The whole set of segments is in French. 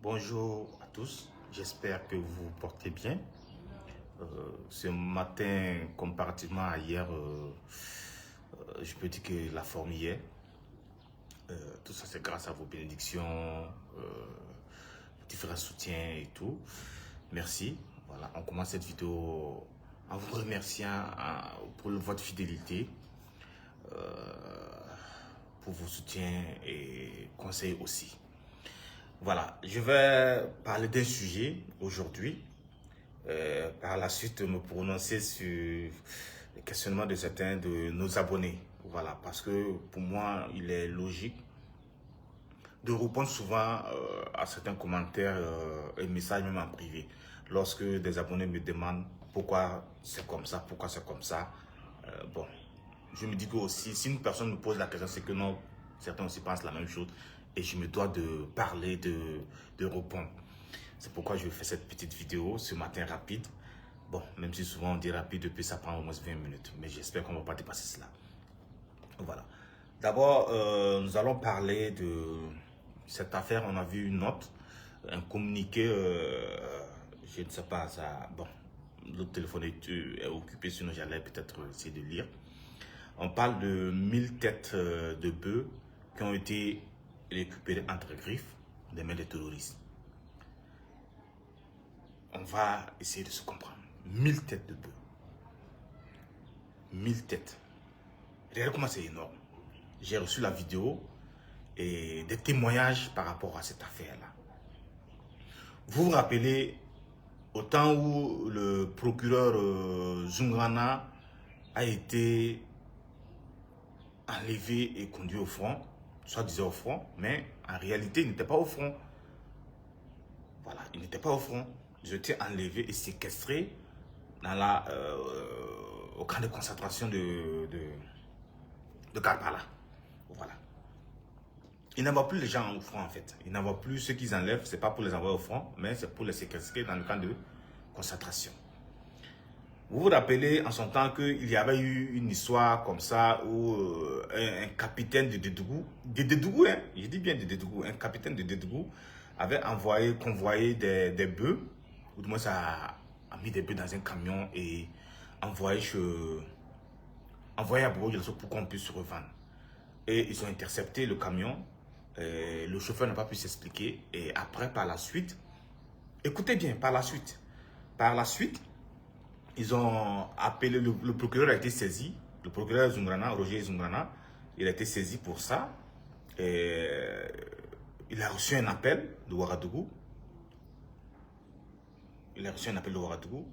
Bonjour à tous, j'espère que vous vous portez bien. Ce matin, comparativement à hier, je peux dire que la forme y est. Tout ça, c'est grâce à vos bénédictions, différents soutiens et tout. Merci. Voilà, on commence cette vidéo en vous remerciant pour votre fidélité, pour vos soutiens et conseils aussi. Voilà, je vais parler d'un sujet aujourd'hui. Par la suite, me prononcer sur le questionnement de certains de nos abonnés. Voilà, parce que pour moi, il est logique de répondre souvent à certains commentaires et messages même en privé. Lorsque des abonnés me demandent pourquoi c'est comme ça, pourquoi c'est comme ça. Bon, je me dis que aussi, si une personne me pose la question, c'est que non, certains aussi pensent la même chose. Et je me dois de parler, de répondre. C'est pourquoi je fais cette petite vidéo ce matin rapide. Bon, même si souvent on dit rapide, depuis ça prend au moins 20 minutes. Mais j'espère qu'on ne va pas dépasser cela. Voilà. D'abord, nous allons parler de cette affaire. On a vu une note, un communiqué, je ne sais pas, ça. Bon, l'autre téléphone est occupé, sinon j'allais peut-être essayer de lire. On parle de 1000 têtes de bœufs qui ont été récupérées entre griffes des mains des terroristes. On va essayer de se comprendre. 1000 têtes de bœufs. 1000 têtes. Regardez comment c'est énorme. J'ai reçu la vidéo et des témoignages par rapport à cette affaire-là. Vous vous rappelez au temps où le procureur Zoungrana a été enlevé et conduit au front, soit disant au front, mais en réalité, il n'était pas au front. Voilà, il n'était pas au front. Ils ont été enlevés et séquestrés dans au camp de concentration de Karbala. Voilà. Ils n'envoient plus les gens au front en fait. Ils n'envoient plus ceux qu'ils enlèvent, ce n'est pas pour les envoyer au front, mais c'est pour les séquestrer dans le camp de concentration. Vous vous rappelez en son temps qu'il y avait eu une histoire comme ça où un capitaine de Dédougou, hein, je dis bien de Dédougou, un capitaine de Dédougou avait convoyé des bœufs, ou du moins ça a mis des bœufs dans un camion et envoyé à Bourg pour qu'on puisse se revendre. Et ils ont intercepté le camion, le chauffeur n'a pas pu s'expliquer et après par la suite, écoutez bien, par la suite, ils ont appelé, le procureur a été saisi, le procureur Zoungrana, Roger Zoungrana, il a été saisi pour ça. Et il a reçu un appel de Ouagadougou. Il a reçu un appel de Ouagadougou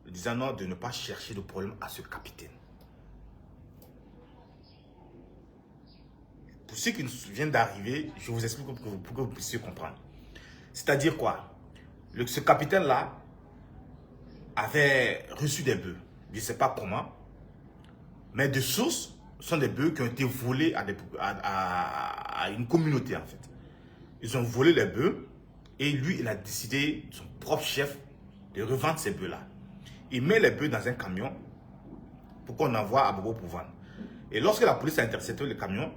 disant non, de ne pas chercher de problème à ce capitaine. Pour ceux qui viennent d'arriver, je vous explique pour que vous puissiez comprendre. C'est-à-dire quoi? Ce capitaine-là avait reçu des bœufs. Je ne sais pas comment. Mais de source, ce sont des bœufs qui ont été volés à une communauté en fait. Ils ont volé les bœufs et lui, il a décidé, son propre chef, de revendre ces bœufs-là. Il met les bœufs dans un camion pour qu'on envoie à Bobo pour vendre. Et lorsque la police a intercepté le camion,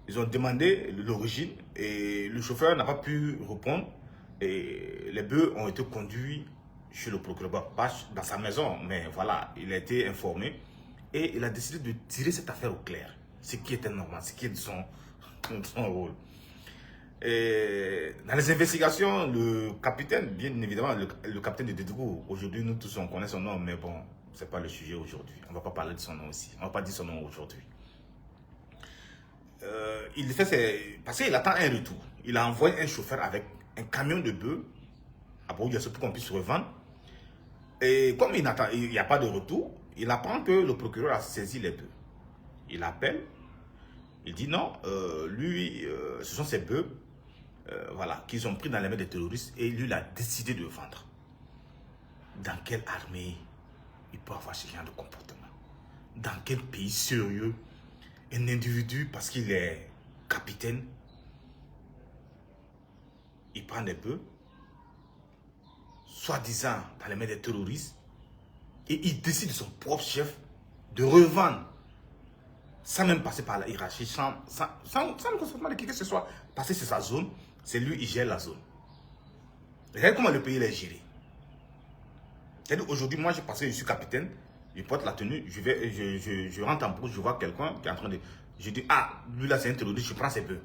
ils ont demandé l'origine et le chauffeur n'a pas pu répondre. Et les bœufs ont été conduits chez le procureur, pas dans sa maison, mais voilà, il a été informé. Et il a décidé de tirer cette affaire au clair, ce qui était normal, ce qui est son rôle. Et dans les investigations, le capitaine, bien évidemment, le capitaine de Dédougou, aujourd'hui nous tous on connaît son nom, mais bon, c'est pas le sujet aujourd'hui. On va pas parler de son nom aussi, on va pas dire son nom aujourd'hui. Il fait parce qu'il attend un retour. Il a envoyé un chauffeur avec un camion de bœufs à Bourg-Yassou pour qu'on puisse revendre. Et comme il n'y a pas de retour, il apprend que le procureur a saisi les bœufs. Il appelle, il dit non, lui, ce sont ces bœufs voilà, qu'ils ont pris dans les mains des terroristes et lui, il a décidé de vendre. Dans quelle armée il peut avoir ce genre de comportement? Dans quel pays sérieux un individu, parce qu'il est capitaine, il prend des bœufs, soi-disant dans les mains des terroristes, et il décide de son propre chef de revendre, sans même passer par la hiérarchie, sans le consentement de qui que ce soit, passer sur sa zone, c'est lui qui gère la zone. Regardez comment le pays est géré. C'est-à-dire aujourd'hui, moi, parce que je suis capitaine, je porte la tenue, je rentre en brousse, je vois quelqu'un qui est en train de... Je dis, ah, lui là, c'est un terroriste, je prends ses bœufs.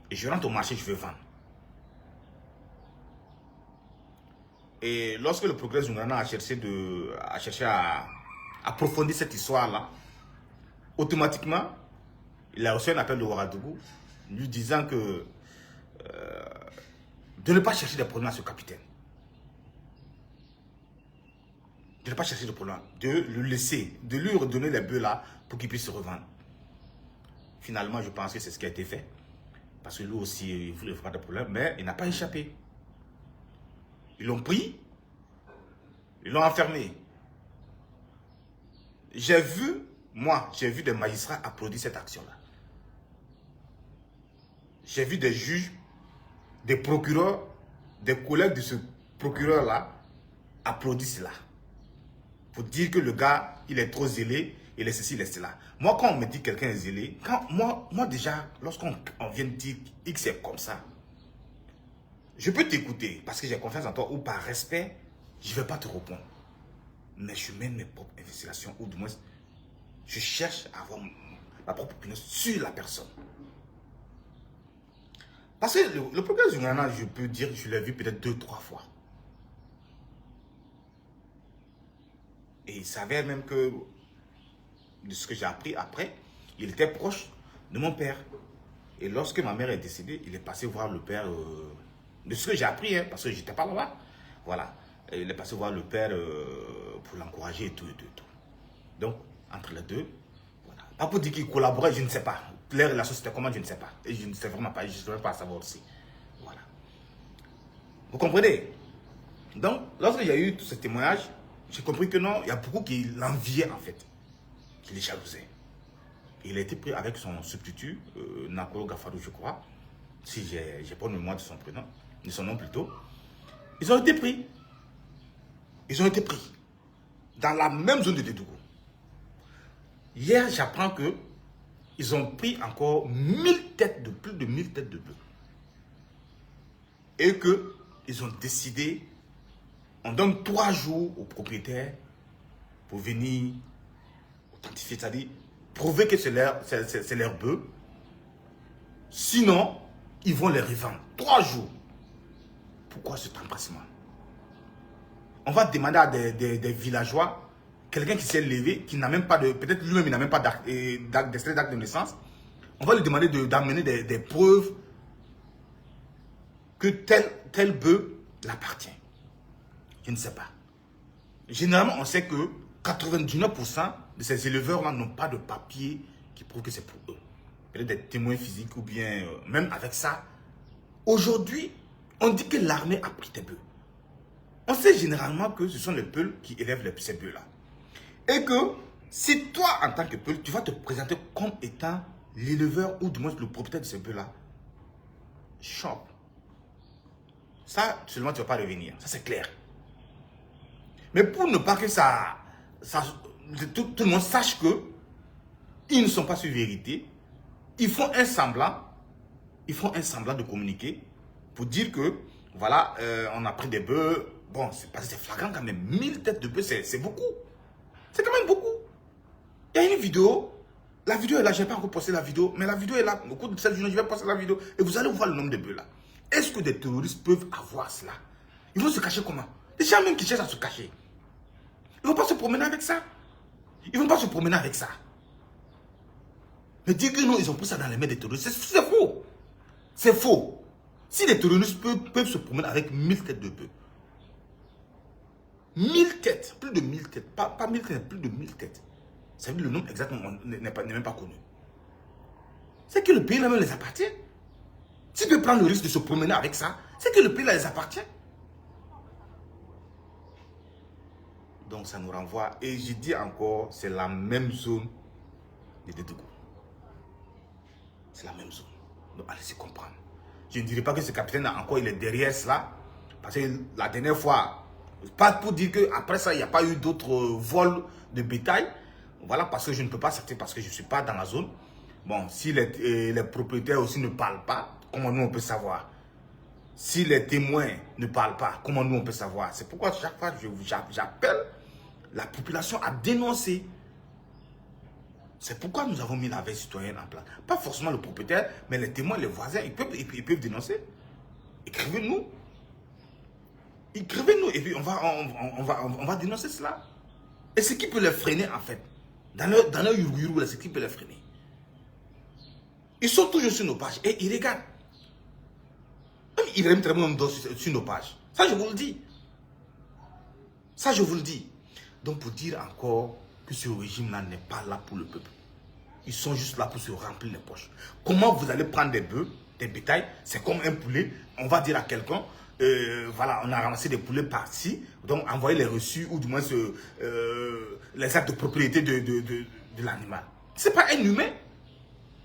Et je rentre au marché, je vais vendre. Et lorsque le progrès Zoungana a cherché à approfondir cette histoire-là, automatiquement, il a reçu un appel de Ouagadougou, lui disant que de ne pas chercher des problèmes à ce capitaine. De ne pas chercher de problème, de le laisser, de lui redonner les bœufs là pour qu'il puisse se revendre. Finalement, je pense que c'est ce qui a été fait. Parce que lui aussi, il voulait faire des problèmes, mais il n'a pas échappé. Ils l'ont pris, ils l'ont enfermé. J'ai vu des magistrats applaudir cette action-là. J'ai vu des juges, des procureurs, des collègues de ce procureur-là applaudir cela. Pour dire que le gars, il est trop zélé, il est ceci, il est cela. Moi, quand on me dit que quelqu'un est zélé, moi déjà, lorsqu'on vient de dire X est comme ça, je peux t'écouter parce que j'ai confiance en toi ou par respect, je ne vais pas te répondre. Mais je mène mes propres investigations ou du moins, je cherche à avoir ma propre opinion sur la personne. Parce que le progrès Zoungana, je peux dire, je l'ai vu peut-être 2-3 fois. Et il savait même que, de ce que j'ai appris après, il était proche de mon père. Et lorsque ma mère est décédée, il est passé voir le père, de ce que j'ai appris, hein, parce que je n'étais pas là-bas. Voilà. Et il est passé voir le père pour l'encourager et tout, et tout, et tout. Donc, entre les deux, voilà. Pas pour dire qu'il collaborait, je ne sais pas. Les relations, c'était comment, je ne sais pas. Et je ne sais vraiment pas, je ne saurais pas savoir aussi. Voilà. Vous comprenez? Donc, lorsqu'il y a eu tous ces témoignages, j'ai compris que non, il y a beaucoup qui l'enviaient en fait, qui les jalousaient. Il a été pris avec son substitut, Nakolo Gafarou, je crois, si j'ai pas le mémoire de son prénom, de son nom plutôt. Ils ont été pris. Ils ont été pris dans la même zone de Dédougou. Hier, j'apprends que ils ont pris encore 1000 têtes de plus de 1000 têtes de bœufs. Et qu'ils ont décidé, on donne 3 jours aux propriétaires pour venir authentifier, c'est-à-dire prouver que c'est leur bœuf. Sinon, ils vont les revendre. 3 jours. Pourquoi cet empressement? On va demander à des villageois, quelqu'un qui s'est levé, qui n'a même pas de, peut-être lui-même il n'a même pas d'extrait d'acte de naissance. On va lui demander d'amener des preuves que tel bœuf l'appartient. Je ne sais pas. Généralement, on sait que 99% de ces éleveurs-là n'ont pas de papier qui prouve que c'est pour eux. Peut-être des témoins physiques ou bien, même avec ça. Aujourd'hui, on dit que l'armée a pris tes bœufs. On sait généralement que ce sont les Peuls qui élèvent ces bœufs-là. Et que si toi, en tant que Peul, tu vas te présenter comme étant l'éleveur ou du moins le propriétaire de ces bœufs-là, chope. Ça, seulement tu ne vas pas revenir. Ça, c'est clair. Mais pour ne pas que tout le monde sache que ils ne sont pas sur vérité, ils font un semblant de communiquer pour dire que, voilà, on a pris des bœufs. Bon, c'est parce que c'est flagrant quand même. 1000 têtes de bœufs, c'est beaucoup. C'est quand même beaucoup. Il y a une vidéo. La vidéo est là. Je n'ai pas encore posté la vidéo. Mais la vidéo est là. Au cours de cette journée, je vais poster la vidéo. Et vous allez voir le nombre de bœufs là. Est-ce que des terroristes peuvent avoir cela? Ils vont se cacher comment? Les gens même qui cherchent à se cacher. Ils ne vont pas se promener avec ça. Ils ne vont pas se promener avec ça. Mais dire que non, ils ont pris ça dans les mains des terroristes, c'est faux. C'est faux. Si les terroristes peuvent se promener avec 1000 têtes de bœufs, 1000 têtes, plus de 1000 têtes, pas 1000 têtes, plus de 1000 têtes. Ça veut dire le nombre exactement n'est même pas connu. C'est que le pays là-même les appartient. S'ils peuvent prendre le risque de se promener avec ça, c'est que le pays là les appartient. Donc ça nous renvoie, et je dis encore, c'est la même zone de Dédougou. C'est la même zone. Donc allez-y comprendre. Je ne dirais pas que ce capitaine il est derrière cela. Parce que la dernière fois, pas pour dire qu'après ça, il n'y a pas eu d'autres vols de bétail. Voilà, parce que je ne peux pas accepter, parce que je ne suis pas dans la zone. Bon, si les propriétaires aussi ne parlent pas, comment nous on peut savoir? Si les témoins ne parlent pas, comment nous on peut savoir? C'est pourquoi chaque fois j'appelle la population à dénoncer. C'est pourquoi nous avons mis la veille citoyenne en place. Pas forcément le propriétaire, mais les témoins, les voisins, ils peuvent dénoncer. Écrivez-nous. Écrivez-nous et puis on va dénoncer cela. Et ce qui peut les freiner en fait, dans leur yuruguru, ce qui peut les freiner. Ils sont toujours sur nos pages et ils regardent. Même Ibrahim Traoré sur nos pages. Ça je vous le dis. Ça je vous le dis. Donc pour dire encore que ce régime-là n'est pas là pour le peuple. Ils sont juste là pour se remplir les poches. Comment vous allez prendre des bœufs, des bétails, c'est comme un poulet, on va dire à quelqu'un, voilà, on a ramassé des poulets par-ci, donc envoyer les reçus ou du moins les actes de propriété de l'animal. C'est pas un humain.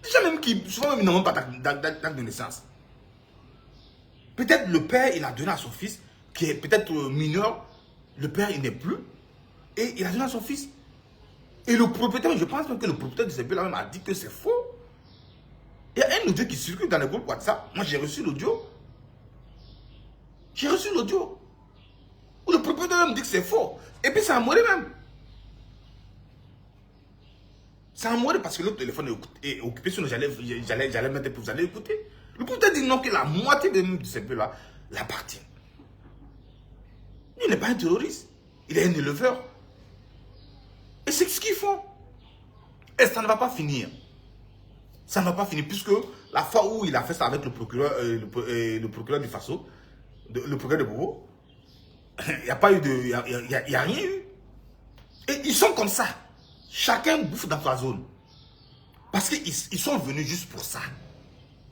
Déjà même qui, souvent même ils n'ont pas d'acte de naissance. Peut-être le père, il a donné à son fils, qui est peut-être mineur, le père il n'est plus, et il a donné à son fils. Et le propriétaire, je pense même que le propriétaire de ce bœufs-là même a dit que c'est faux. Il y a un audio qui circule dans le groupe WhatsApp. Moi, j'ai reçu l'audio. J'ai reçu l'audio. Où le propriétaire même dit que c'est faux. Et puis, ça a mouru même. Ça a mouru parce que l'autre téléphone est occupé. Sinon, j'allais mettre pour vous allez écouter. Le propriétaire dit non, que la moitié de ces bœufs-là l'appartient. Il n'est pas un terroriste. Il est un éleveur. Et c'est ce qu'ils font. Et ça ne va pas finir. Ça ne va pas finir, puisque la fois où il a fait ça avec le procureur, le procureur du Faso, le procureur de Bobo, il n'y a pas eu de... Il n'y a rien eu. Et ils sont comme ça. Chacun bouffe dans sa zone. Parce qu'ils sont venus juste pour ça.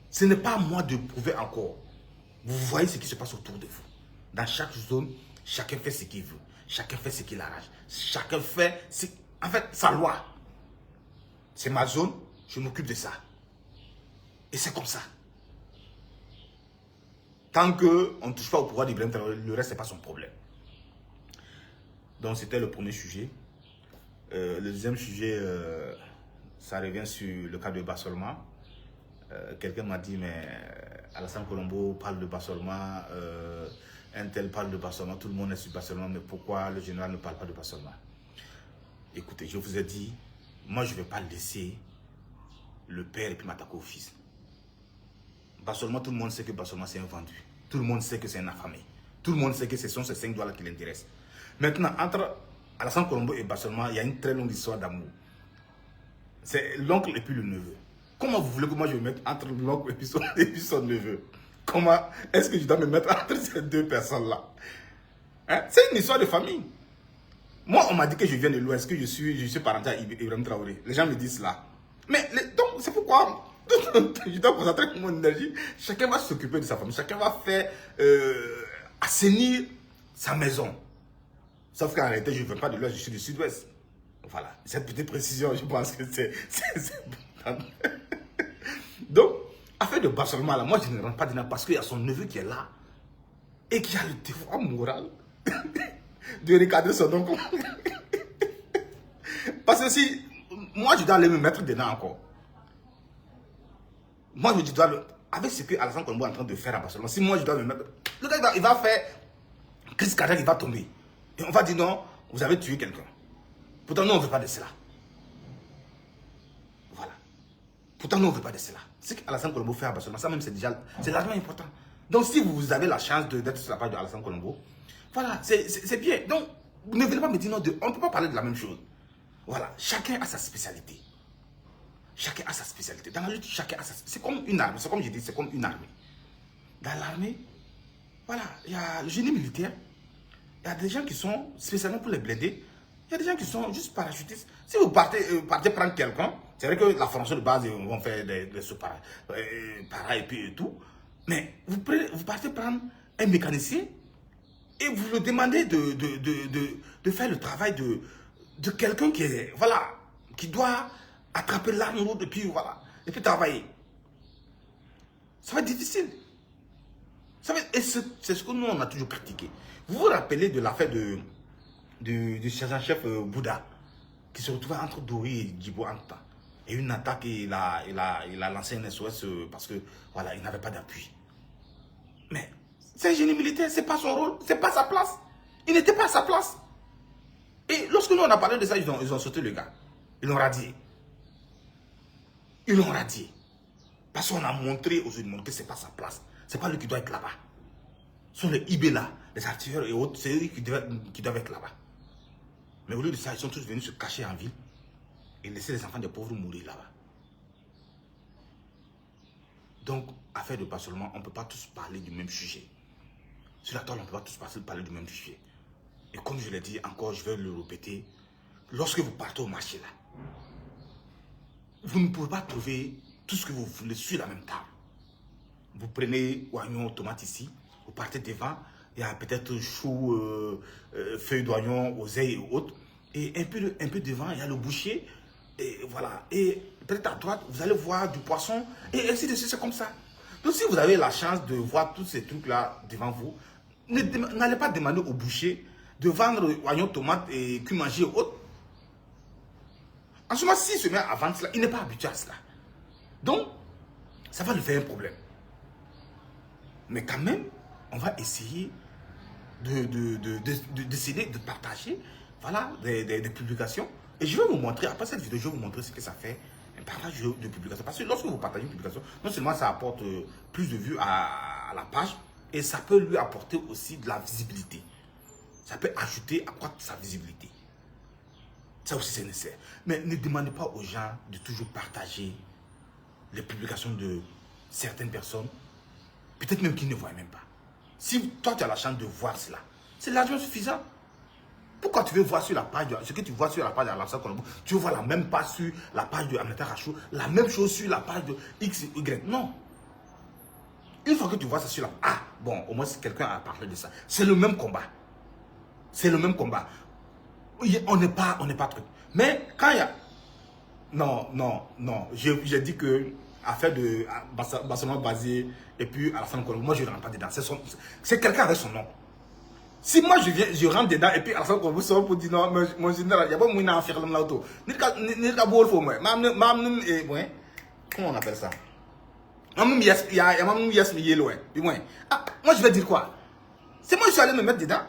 Ce n'est pas à moi de prouver encore. Vous voyez ce qui se passe autour de vous. Dans chaque zone, chacun fait ce qu'il veut. Chacun fait ce qu'il arrache. Chacun fait... En fait, sa loi. C'est ma zone, je m'occupe de ça. Et c'est comme ça. Tant qu'on ne touche pas au pouvoir d'Ibrahim Traoré, le reste, ce n'est pas son problème. Donc, c'était le premier sujet. Le deuxième sujet, ça revient sur le cas de Bassolma. Quelqu'un m'a dit, mais Alassane Colombo parle de Bassolma, un tel parle de Bassolma, tout le monde est sur Bassolma, mais pourquoi le général ne parle pas de Bassolma? Écoutez, je vous ai dit, moi je ne vais pas laisser le père et puis m'attaquer au fils. Bassolma, tout le monde sait que Bassolma c'est un vendu. Tout le monde sait que c'est un affamé. Tout le monde sait que ce sont ces 5 doigts-là qui l'intéressent. Maintenant, entre Alassane Colombo et Bassolma, il y a une très longue histoire d'amour. C'est l'oncle et puis le neveu. Comment vous voulez que moi je me mette entre l'oncle et puis son neveu? Comment est-ce que je dois me mettre entre ces deux personnes-là? Hein? C'est une histoire de famille. Moi, on m'a dit que je viens de l'Ouest, que je suis parenté à Ibrahim Traoré. Les gens me disent cela. Mais donc, c'est pourquoi je dois concentrer mon énergie. Chacun va s'occuper de sa famille. Chacun va faire assainir sa maison. Sauf qu'en réalité, je ne viens pas de l'Ouest, je suis du Sud-Ouest. Voilà. Cette petite précision, je pense que c'est important. Donc, affaire de Bassolma, là, moi, je ne rentre pas dedans parce qu'il y a son neveu qui est là et qui a le devoir moral de recadrer son oncle. Parce que si moi, je dois aller me mettre dedans encore. Moi, je dois avec ce que Alassane Colombo est en train de faire à Bassolma, si moi, je dois me mettre... Le gars, il va faire crise cardiaque, il va tomber. Et on va dire non, vous avez tué quelqu'un. Pourtant, nous, on ne veut pas de cela. Voilà. Pourtant, nous, on ne veut pas de cela. Ce qu'Alassane Colombo fait à Bassolma, ça même, c'est déjà... C'est largement important. Donc, si vous avez la chance d'être sur la page de Alassane Colombo, voilà, c'est bien. Donc, ne venez pas me dire non, on ne peut pas parler de la même chose. Voilà, chacun a sa spécialité. Chacun a sa spécialité. Dans la lutte, chacun a sa spécialité. C'est comme une arme, c'est comme je dis, c'est comme une armée. Dans l'armée, voilà, il y a le génie militaire, il y a des gens qui sont spécialement pour les blindés, il y a des gens qui sont juste parachutistes. Si vous partez prendre quelqu'un, c'est vrai que la formation de base, ils vont faire des sous-para et puis et tout, mais vous partez prendre un mécanicien et vous le demandez de faire le travail de quelqu'un qui est, voilà, qui doit attraper l'arme lourde et puis voilà, et puis travailler. Ça va être difficile. Et c'est ce que nous, on a toujours critiqué. Vous vous rappelez de l'affaire du sergent-chef Bouddha, qui se retrouvait entre Dori et Djibo Anta. Et une attaque, il a lancé un SOS parce que, voilà, il n'avait pas d'appui. Mais C'est un génie militaire, c'est pas son rôle, c'est pas sa place. Il n'était pas à sa place. Et lorsque nous on a parlé de ça, ils ont sauté le gars. Ils l'ont radié. Ils l'ont radié. Parce qu'on a montré aux autres que c'est pas sa place. C'est pas lui qui doit être là-bas. Ce sont les IB là, les artilleurs et autres, c'est eux qui doivent être là-bas. Mais au lieu de ça, ils sont tous venus se cacher en ville et laisser les enfants des pauvres mourir là-bas. Donc, affaire de Barcelone, on ne peut pas tous parler du même sujet. Sur la toile, on ne peut pas tous parler du même sujet. Et comme je l'ai dit encore, je vais le répéter, lorsque vous partez au marché là, vous ne pouvez pas trouver tout ce que vous voulez sur la même table. Vous prenez oignon, tomate ici, vous partez devant, il y a peut-être chou, feuilles d'oignon, oseille et autres. Et un peu devant, il y a le boucher. Et voilà. Et peut-être à droite, vous allez voir du poisson. Et ainsi de suite, c'est comme ça. Donc si vous avez la chance de voir tous ces trucs-là devant vous, n'allez pas demander au boucher de vendre oignon, tomate et cuit manger et autres. En ce moment, s'il se met à vendre cela, il n'est pas habitué à cela. Donc, ça va lui faire un problème. Mais quand même, on va essayer de décider de partager voilà, des publications. Et je vais vous montrer, après cette vidéo, je vais vous montrer ce que ça fait, un partage de publications. Parce que lorsque vous partagez une publication, non seulement ça apporte plus de vues à la page, et ça peut lui apporter aussi de la visibilité. Ça peut ajouter, accroître sa visibilité. Ça aussi c'est nécessaire. Mais ne demandez pas aux gens de toujours partager les publications de certaines personnes, peut-être même qu'ils ne voient même pas. Si toi tu as la chance de voir cela, c'est largement suffisant. Pourquoi tu veux voir sur la page, ce que tu vois sur la page de Alassane Colombo, tu veux voir la même page sur la page de Aminata Rachou, la même chose sur la page de X, Y. Non. Une fois que tu vois ça sur la... Ah, bon, au moins si quelqu'un a parlé de ça. C'est le même combat. C'est le même combat. On n'est pas truc. Mais quand il y a... Non. J'ai dit que affaire de Barcelone basé et puis Alassane Colombo, moi je ne rentre pas dedans. C'est quelqu'un avec son nom. Si moi je rentre dedans et puis Alassane Colombo sort pour dire non, mon général, il n'y a pas moyen à faire l'auto. Comment on appelle ça? Moi je vais dire quoi? C'est moi je suis allé me mettre dedans.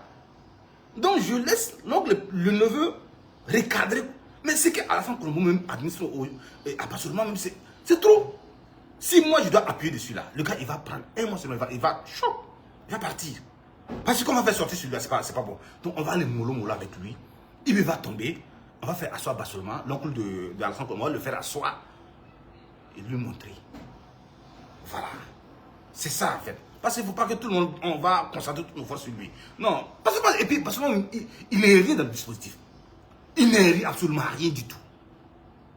Donc je laisse donc le neveu recadrer. Mais c'est qu'Alassane Colombo même administre à Barcelone même c'est trop. Si moi je dois appuyer dessus là, le gars il va prendre un mois seulement, il va partir. Parce qu'on va faire sortir celui-là, c'est pas bon. Donc on va aller mollo avec lui. Il va tomber. On va faire asseoir Barcelone, l'oncle de Alassane Colombo, on va le faire asseoir et lui montrer. Voilà. C'est ça en fait. Parce qu'il ne faut pas que tout le monde, on va concentrer toutes nos forces sur lui. Non. Et puis, Barcelone, il n'est rien dans le dispositif. Il n'est absolument rien du tout.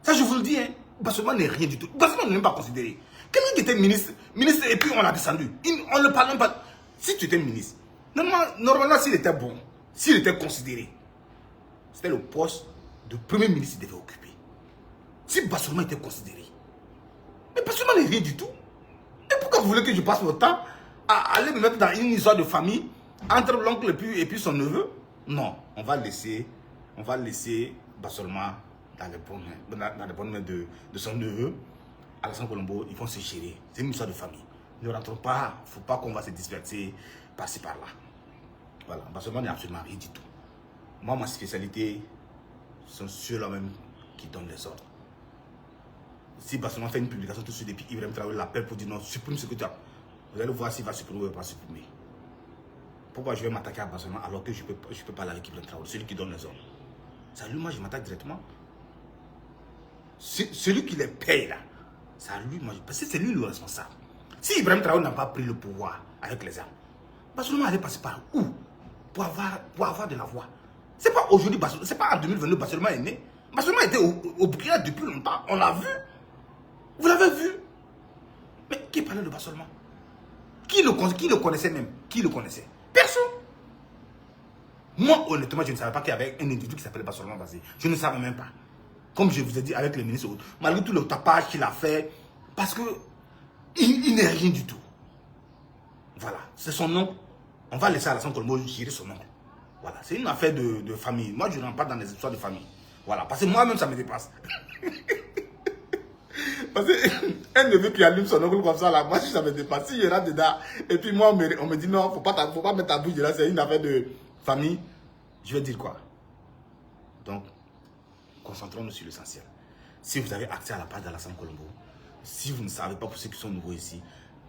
Ça, je vous le dis, hein. Barcelone n'est rien du tout. Barcelone n'est même pas considéré. Quelqu'un qui était ministre, et puis on l'a descendu. On ne parle même pas. Si tu étais ministre, normalement, s'il était bon, s'il était considéré, c'était le poste de premier ministre qu'il devait occuper. Si Barcelone était considéré. Mais Barcelone n'est rien du tout. Et pourquoi vous voulez que je passe mon temps à aller me mettre dans une histoire de famille entre l'oncle et puis son neveu? Non, on va laisser Barcelone dans les bonnes mains de son neveu. Alassane Colombo, ils vont se gérer. C'est une histoire de famille. Ne rentrons pas, il ne faut pas qu'on va se disperser par-ci par-là. Voilà, Barcelone n'est absolument rien du tout. Moi, ma spécialité, sont ceux-là même qui donnent les ordres. Si Barcelone fait une publication tout de suite et puis Ibrahim Traoré l'appelle pour dire non, supprime ce que tu as. Vous allez voir s'il va supprimer ou pas supprimer. Pourquoi je vais m'attaquer à Barcelone alors que je peux parler avec Ibrahim Traoré, celui qui donne les ordres? C'est à lui, moi je m'attaque directement. Celui qui les paye là, c'est à lui, moi, parce que c'est lui le responsable. Si Ibrahim Traoré n'a pas pris le pouvoir avec les armes, Barcelone allait passer par où pour avoir de la voix? C'est pas aujourd'hui, c'est pas en 2022 Barcelone est né. Barcelone était au Burkina depuis longtemps, on l'a vu. Vous l'avez vu? Mais qui parlait de Barcelone? Qui le connaissait même? Qui le connaissait? Personne. Moi, honnêtement, je ne savais pas qu'il y avait un individu qui s'appelait Barcelone Basé. Je ne savais même pas. Comme je vous ai dit avec le ministre, malgré tout le tapage qu'il a fait, parce que il n'est rien du tout. Voilà, c'est son oncle. On va laisser Alassane Colombo gérer son oncle. Voilà, c'est une affaire de famille. Moi, je ne rentre pas dans les histoires de famille. Voilà, parce que moi-même, ça me dépasse. Parce qu'un neveu qui allume son oncle comme ça, là, moi, si ça me dépasse, s'il y en a dedans, et puis moi, on me dit non, faut pas mettre ta bouche là, c'est une affaire de famille, je vais dire quoi? Donc, concentrons-nous sur l'essentiel. Si vous avez accès à la page d'Alassane Colombo, si vous ne savez pas, pour ceux qui sont nouveaux ici,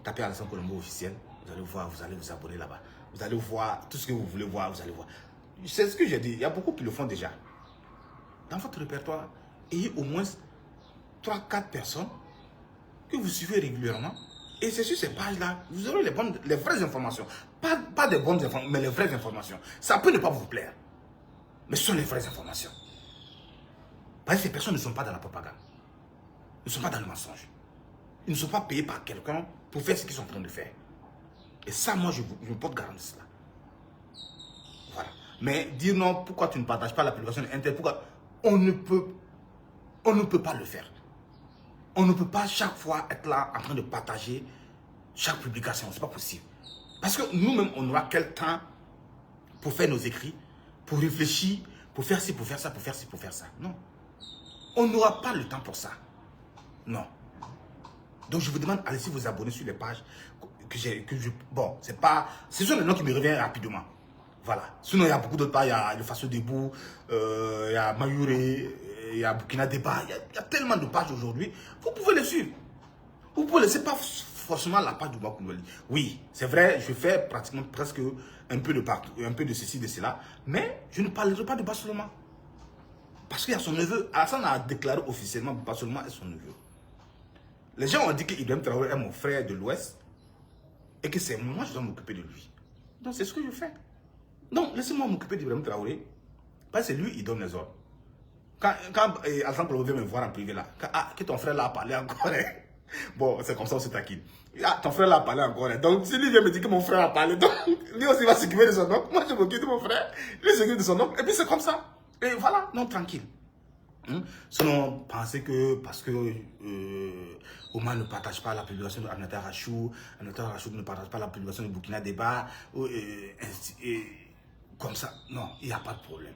tapez Alassane Colombo officiel, vous allez voir, vous allez vous abonner là-bas. Vous allez voir tout ce que vous voulez voir, vous allez voir. C'est ce que j'ai dit, il y a beaucoup qui le font déjà. Dans votre répertoire, ayez au moins 3-4 personnes que vous suivez régulièrement. Et c'est sur ces pages-là, vous aurez les vraies informations. Pas des bonnes informations, mais les vraies informations. Ça peut ne pas vous plaire, mais ce sont les vraies informations. Parce que ces personnes ne sont pas dans la propagande. Ils ne sont pas dans le mensonge. Ils ne sont pas payés par quelqu'un pour faire ce qu'ils sont en train de faire. Et ça, moi, je me porte garant de cela. Voilà. Mais dire non, pourquoi tu ne partages pas la publication Inter, pourquoi on ne peut pas le faire. On ne peut pas chaque fois être là en train de partager chaque publication. Ce n'est pas possible. Parce que nous-mêmes, on aura quel temps pour faire nos écrits, pour réfléchir, pour faire ci, pour faire ça, pour faire ci, pour faire ça. Non. On n'aura pas le temps pour ça. Non. Donc je vous demande, allez-y vous abonner sur les pages bon, ce sont les noms qui me reviennent rapidement. Voilà. Sinon, il y a beaucoup d'autres pages. Il y a le Faso Debout, il y a Mayuré, il y a Burkina Débat. Il y a tellement de pages aujourd'hui. Vous pouvez les suivre. Vous pouvez laisser pas forcément la page du Bakounouali. Oui, c'est vrai, je fais pratiquement presque un peu de partout, un peu de ceci, de cela. Mais je ne parlerai pas de Barcelone. Parce qu'il y a son neveu. Alassane a déclaré officiellement que Barcelone est son neveu. Les gens ont dit qu'Ibrahim Traoré est mon frère de l'Ouest et que c'est moi qui dois m'occuper de lui. Donc c'est ce que je fais. Donc laissez-moi m'occuper d'Ibrahim Traoré parce que c'est lui qui donne les ordres. Quand Alassane Colombo vient me voir en privé là, que ton frère là a parlé encore. Bon, c'est comme ça on se taquine. Ton frère là a parlé encore. Donc si lui vient me dire que mon frère a parlé, donc lui aussi va s'occuper de son oncle. Moi je m'occupe de mon frère, lui s'occupe de son oncle. Et puis c'est comme ça. Et voilà, non, tranquille. Sinon, pensez que parce que Oman ne partage pas la publication de Aminata Rachou, Aminata Rachou ne partage pas la publication de Burkina Débat, comme ça, non, il n'y a pas de problème.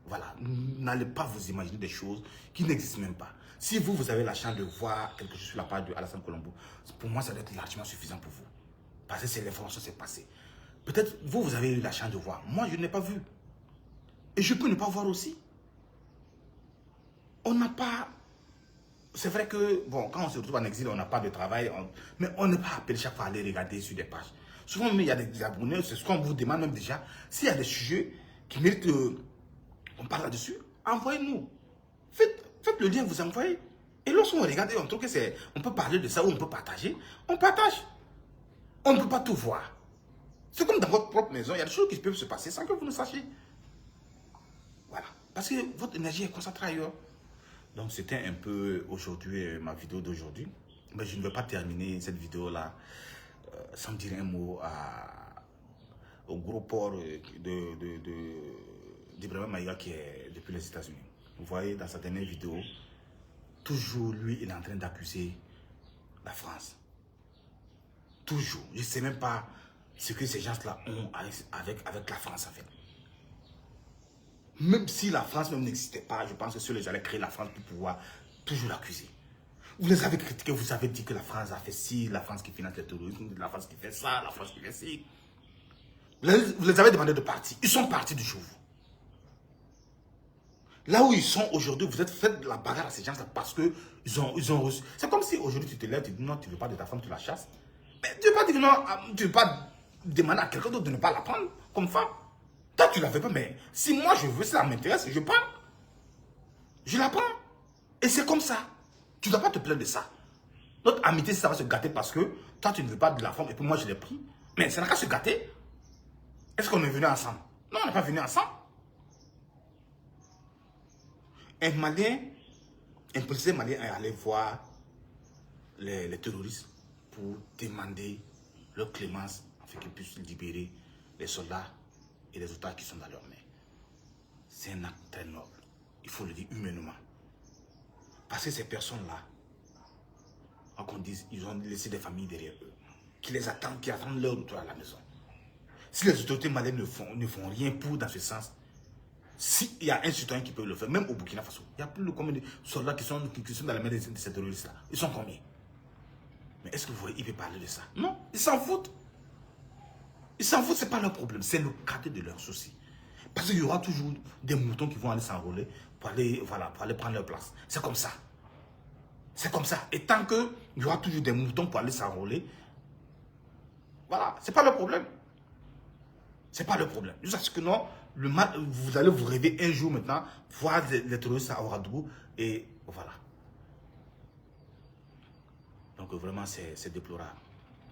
Voilà, n'allez pas vous imaginer des choses qui n'existent même pas. Si vous avez la chance de voir quelque chose sur la page de Alassane Colombo, pour moi, ça doit être largement suffisant pour vous. Parce que c'est l'information, c'est passé. Peut-être vous avez eu la chance de voir. Moi, je n'ai pas vu. Et je peux ne pas voir aussi. On n'a pas... C'est vrai que, bon, quand on se retrouve en exil, on n'a pas de travail, mais on n'est pas appelé chaque fois à aller regarder sur des pages. Souvent, il y a des abonnés, c'est ce qu'on vous demande même déjà. S'il y a des sujets qui méritent qu'on parle là-dessus, envoyez-nous. Faites le lien, vous envoyez. Et lorsqu'on regarde, on trouve que c'est... On peut parler de ça ou on peut partager, on partage. On ne peut pas tout voir. C'est comme dans votre propre maison, il y a des choses qui peuvent se passer sans que vous ne sachiez. Voilà. Parce que votre énergie est concentrée ailleurs. Donc c'était un peu aujourd'hui ma vidéo d'aujourd'hui. Mais je ne vais pas terminer cette vidéo-là sans dire un mot au gros port d'Ibrahim Maïga qui est depuis les États-Unis. Vous voyez dans sa dernière vidéo, toujours lui il est en train d'accuser la France. Toujours. Je ne sais même pas ce que ces gens-là ont avec la France en fait. Même si la France même n'existait pas, je pense que ceux-là allaient créer la France pour pouvoir toujours l'accuser. Vous les avez critiqués, vous avez dit que la France a fait ci, la France qui finance le terrorisme, la France qui fait ça, la France qui fait ci. Vous les avez demandé de partir. Ils sont partis du jour. Là où ils sont aujourd'hui, vous êtes fait de la bagarre à ces gens-là parce qu'ils ont reçu. C'est comme si aujourd'hui tu te lèves, tu dis non, tu ne veux pas de ta femme, tu la chasses. Mais tu ne veux pas dire non, tu ne veux pas demander à quelqu'un d'autre de ne pas la prendre comme femme. Toi, tu ne la fais pas, mais si moi je veux, si ça m'intéresse, je prends. Je la prends. Et c'est comme ça. Tu ne dois pas te plaindre de ça. Notre amitié, ça va se gâter parce que toi, tu ne veux pas de la femme et puis moi, je l'ai pris. Mais ça n'a qu'à se gâter. Est-ce qu'on est venu ensemble? Non, on n'est pas venu ensemble. Un Malien, un policier malien est allé voir les terroristes pour demander leur clémence afin qu'ils puissent libérer les soldats et les otages qui sont dans leurs mains. C'est un acte très noble. Il faut le dire humainement. Parce que ces personnes-là, qu'on dise, ils ont laissé des familles derrière eux, qui les attendent, qui attendent leur retour à la maison. Si les autorités maliennes ne font rien pour dans ce sens, S'il y a un citoyen qui peut le faire, même au Burkina Faso, il y a plus de combien de soldats qui sont dans la main de ces terroristes-là. Ils sont combien? Mais est-ce que vous voyez, il peut parler de ça? Non, ils s'en foutent. Ils s'en foutent, ce n'est pas leur problème. C'est le cadre de leur souci. Parce qu'il y aura toujours des moutons qui vont aller s'enrôler pour aller, voilà, pour aller prendre leur place. C'est comme ça. C'est comme ça. Et tant qu'il y aura toujours des moutons pour aller s'enrôler, voilà, ce n'est pas le problème. Ce n'est pas le problème. Jusqu'à ce que non, vous allez vous rêver un jour maintenant, voir les terroristes à Ouagadougou, et voilà. Donc vraiment, c'est déplorable.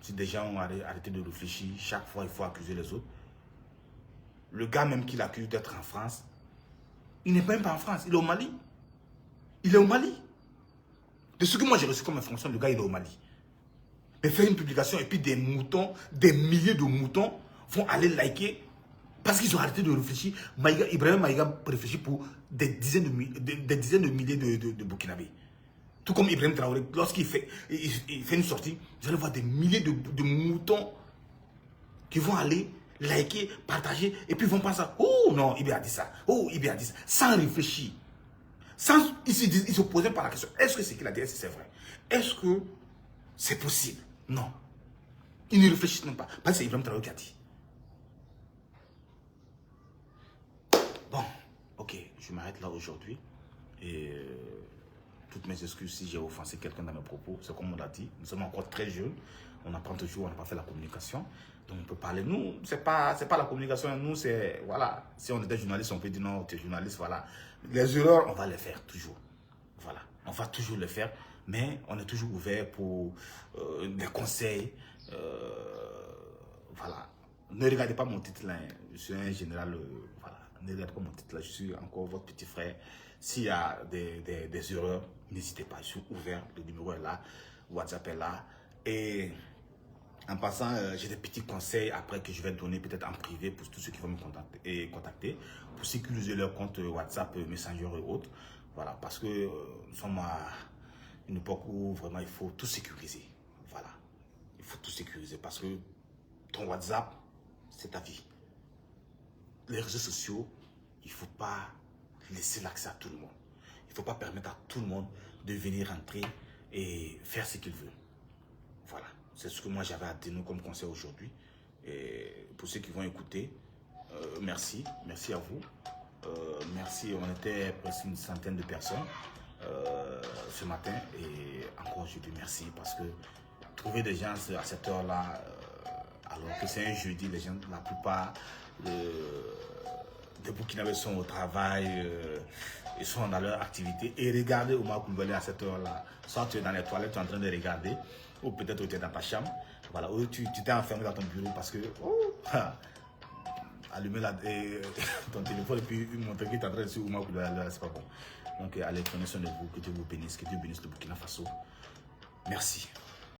Si des gens ont arrêté de réfléchir, chaque fois il faut accuser les autres. Le gars même qui l'accuse d'être en France, il n'est même pas en France, il est au Mali. Il est au Mali. De ce que moi j'ai reçu comme information, le gars il est au Mali. Mais faire une publication et puis des moutons, des milliers de moutons vont aller liker parce qu'ils ont arrêté de réfléchir. Ibrahim Maïga réfléchit pour des dizaines de milliers de Burkinabés. Tout comme Ibrahim Traoré, lorsqu'il fait une sortie, vous allez voir des milliers de moutons qui vont aller liker, partager, et puis vont penser, oh non, Ibrahim a dit ça, oh Ibrahim a dit ça, sans réfléchir. Ils se posaient par la question, est-ce que ce qu'il a dit, c'est vrai? Est-ce que c'est possible? Non. Ils ne réfléchissent même pas. Parce que c'est Ibrahim Traoré qui a dit. Bon, ok, je m'arrête là aujourd'hui. Et toutes mes excuses si j'ai offensé quelqu'un dans mes propos. C'est comme on l'a dit, nous sommes encore très jeunes. On apprend toujours, on n'a pas fait la communication. Donc on peut parler. Nous, c'est pas la communication. Nous, c'est, voilà, si on était journaliste, on peut dire non, tu es journaliste, voilà. Les erreurs, on va les faire toujours. Voilà, on va toujours les faire. Mais on est toujours ouvert pour des conseils. Voilà. Ne regardez pas mon titre là. Je suis un général. Voilà. Ne regardez pas mon titre là. Je suis encore votre petit frère. S'il y a des erreurs, n'hésitez pas. Je suis ouvert. Le numéro est là. WhatsApp est là. Et en passant, j'ai des petits conseils après que je vais donner peut-être en privé pour tous ceux qui vont me contacter pour sécuriser leur compte WhatsApp, Messenger et autres. Voilà. Parce que nous sommes à une époque où vraiment il faut tout sécuriser. Voilà. Il faut tout sécuriser parce que ton WhatsApp, c'est ta vie. Les réseaux sociaux, il ne faut pas laisser l'accès à tout le monde. Il ne faut pas permettre à tout le monde de venir entrer et faire ce qu'il veut. Voilà. C'est ce que moi j'avais à donner comme conseil aujourd'hui. Et pour ceux qui vont écouter, merci. Merci à vous. Merci. On était presque une centaine de personnes ce matin. Et encore je dis merci parce que trouver des gens à cette heure-là, alors que c'est un jeudi, les gens, la plupart des Burkinabés sont au travail, ils sont dans leur activité. Et regarder Oumar Coulibaly à cette heure-là, soit tu es dans les toilettes, tu es en train de regarder, ou peut-être tu es dans ta chambre, voilà, ou tu t'es enfermé dans ton bureau parce que, allumer ton téléphone et puis montrer qu'il est en train de suivre Oumar Coulibaly, c'est pas bon. Donc allez, prenez soin de vous, que Dieu vous bénisse, que Dieu bénisse le Burkina Faso. Merci.